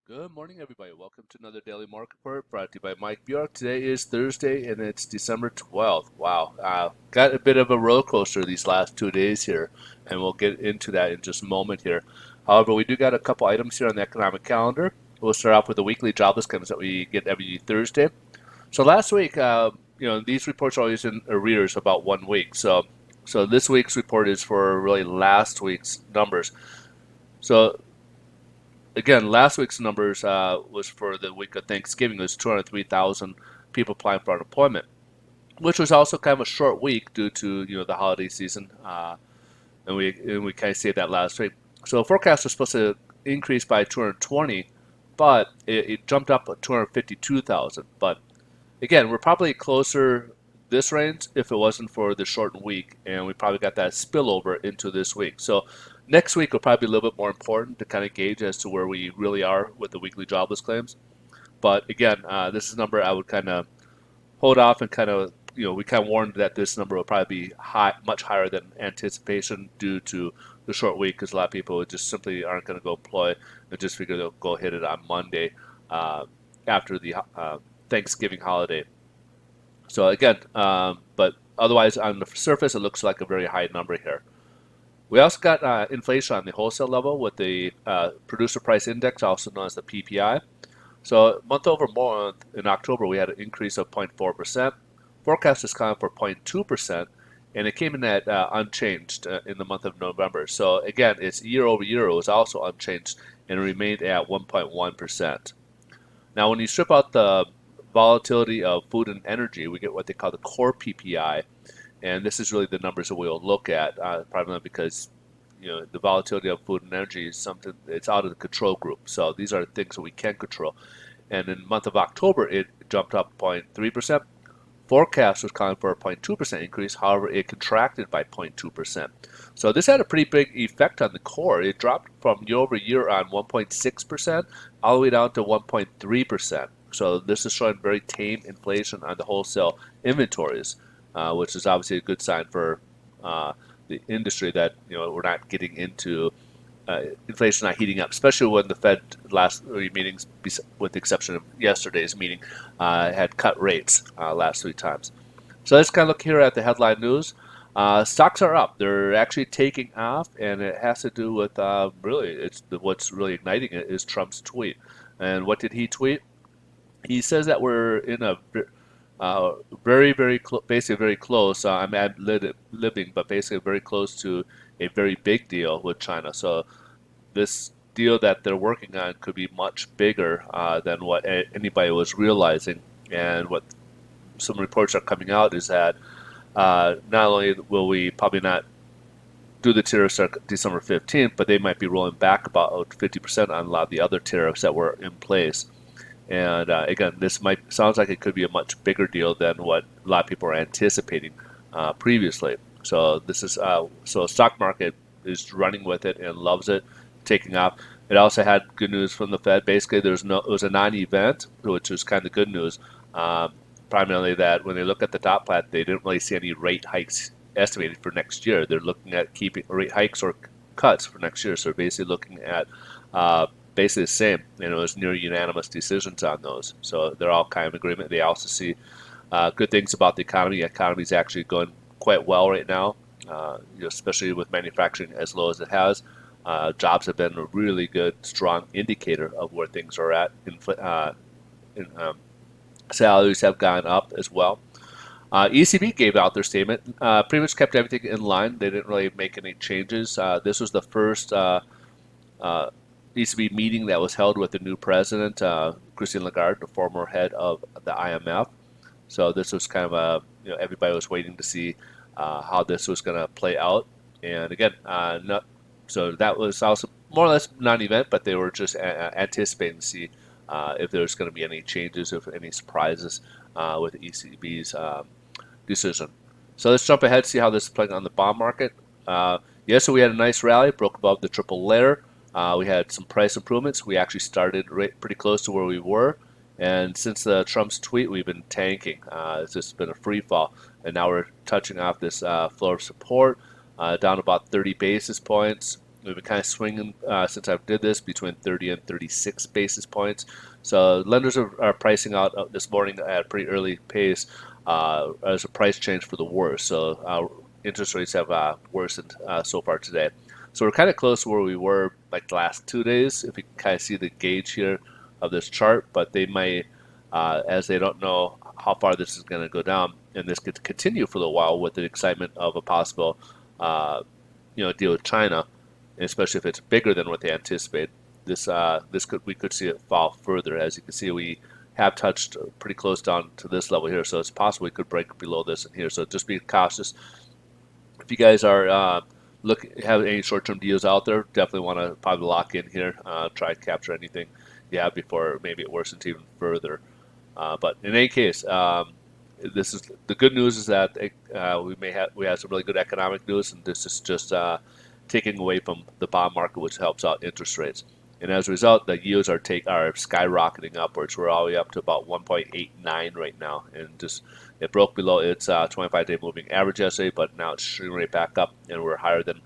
Good morning, everybody. Welcome to another Daily Market Report brought to you by Mike Bjork. Today is Thursday and it's December 12th. Wow. Got a bit of a roller coaster these last 2 days here, and we'll get into that in just a moment here. However, we do got a couple items here on the economic calendar. We'll start off with the weekly jobless claims that we get every Thursday. So last week, these reports are always in arrears about 1 week. So this week's report is for really last week's numbers. So again, last week's numbers was for the week of Thanksgiving. It was 203,000 people applying for unemployment, which was also kind of a short week due to the holiday season, and we kind of saved that last week. So forecast was supposed to increase by 220, but it jumped up to 252,000. But again, we're probably closer this range if it wasn't for the shortened week, and we probably got that spillover into this week. So next week will probably be a little bit more important to kind of gauge as to where we really are with the weekly jobless claims. But again, this is a number I would kind of hold off and kind of, we kind of warned that this number will probably be high, much higher than anticipation due to the short week, because a lot of people just simply aren't going to go employ and just figure they'll go hit it on Monday after the Thanksgiving holiday. So again, but otherwise on the surface, it looks like a very high number here. We also got inflation on the wholesale level with the producer price index, also known as the PPI. So month over month in October, we had an increase of 0.4%. Forecast is calling for 0.2%, and it came in at unchanged in the month of November. So again, it's year over year, it was also unchanged and remained at 1.1%. Now, when you strip out the volatility of food and energy, we get what they call the core PPI, and this is really the numbers that we'll look at, primarily because the volatility of food and energy is something it's out of the control group. So these are things that we can control. And in the month of October, it jumped up 0.3%. Forecast was calling for a 0.2% increase. However, it contracted by 0.2%. So this had a pretty big effect on the core. It dropped from year over year on 1.6% all the way down to 1.3%. So this is showing very tame inflation on the wholesale inventories, which is obviously a good sign for the industry that we're not getting into inflation not heating up, especially when the Fed last three meetings, with the exception of yesterday's meeting, had cut rates last three times. So let's kind of look here at the headline news. Stocks are up. They're actually taking off, and it has to do with really, what's really igniting it is Trump's tweet. And what did he tweet? He says that we're in a very, very basically very close. I'm living, but basically very close to a very big deal with China. So this deal that they're working on could be much bigger than what anybody was realizing. And what some reports are coming out is that not only will we probably not do the tariffs on December 15th, but they might be rolling back about 50% on a lot of the other tariffs that were in place. And again, this might sounds like it could be a much bigger deal than what a lot of people are anticipating previously. So this is so stock market is running with it and loves it, taking off. It also had good news from the Fed. Basically, it was a non-event, which was kind of good news. Primarily that when they look at the dot plot, they didn't really see any rate hikes estimated for next year. They're looking at keeping rate hikes or cuts for next year. So basically looking at basically the same. It was near unanimous decisions on those. So they're all kind of in agreement. They also see good things about the economy. The economy is actually going quite well right now, especially with manufacturing as low as it has. Jobs have been a really good, strong indicator of where things are at. Salaries have gone up as well. ECB gave out their statement. Pretty much kept everything in line. They didn't really make any changes. This was the first ECB meeting that was held with the new president, Christine Lagarde, the former head of the IMF. So this was kind of everybody was waiting to see how this was going to play out. And again, so that was also more or less non-event, but they were just anticipating to see if there's going to be any changes, if any surprises with the ECB's decision. So let's jump ahead, see how this is playing on the bond market. So we had a nice rally, broke above the triple layer. We had some price improvements. We actually started pretty close to where we were. And since Trump's tweet, we've been tanking. It's just been a free fall. And now we're touching off this floor of support down about 30 basis points. We've been kind of swinging since I did this between 30 and 36 basis points. So lenders are pricing out this morning at a pretty early pace as a price change for the worse. So interest rates have worsened so far today. So we're kind of close to where we were like the last 2 days, if you can kind of see the gauge here of this chart. But they might, as they don't know how far this is going to go down, and this could continue for a little while with the excitement of a possible, deal with China, especially if it's bigger than what they anticipate. We could see it fall further. As you can see, we have touched pretty close down to this level here, so it's possible we could break below this in here. So just be cautious. If you guys are have any short-term deals out there, definitely want to probably lock in here. Try to capture anything you have before maybe it worsens even further. But in any case, this is the good news is that we have some really good economic news, and this is just taking away from the bond market, which helps out interest rates. And as a result, the yields are skyrocketing upwards. We're all the way up to about 1.89 right now, and just it broke below its 25-day moving average yesterday, but now it's shooting right back up, and we're higher than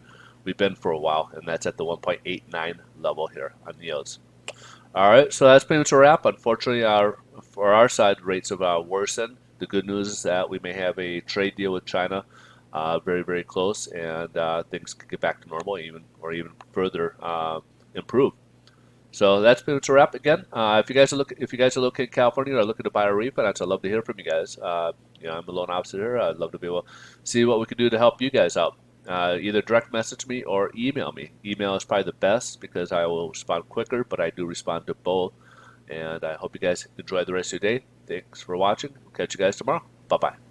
we've been for a while, and that's at the 1.89 level here on yields. All right, so that's pretty much a wrap. Unfortunately, for our side, rates have worsened. The good news is that we may have a trade deal with China very, very close, and things could get back to normal, even further improve. So that's pretty much a wrap. Again, if you guys are located in California or are looking to buy a refinance, I'd love to hear from you guys. I'm a loan officer here. I'd love to be able to see what we can do to help you guys out. Either direct message me or email me. Email is probably the best because I will respond quicker, but I do respond to both. And I hope you guys enjoy the rest of your day. Thanks for watching. We'll catch you guys tomorrow. Bye-bye.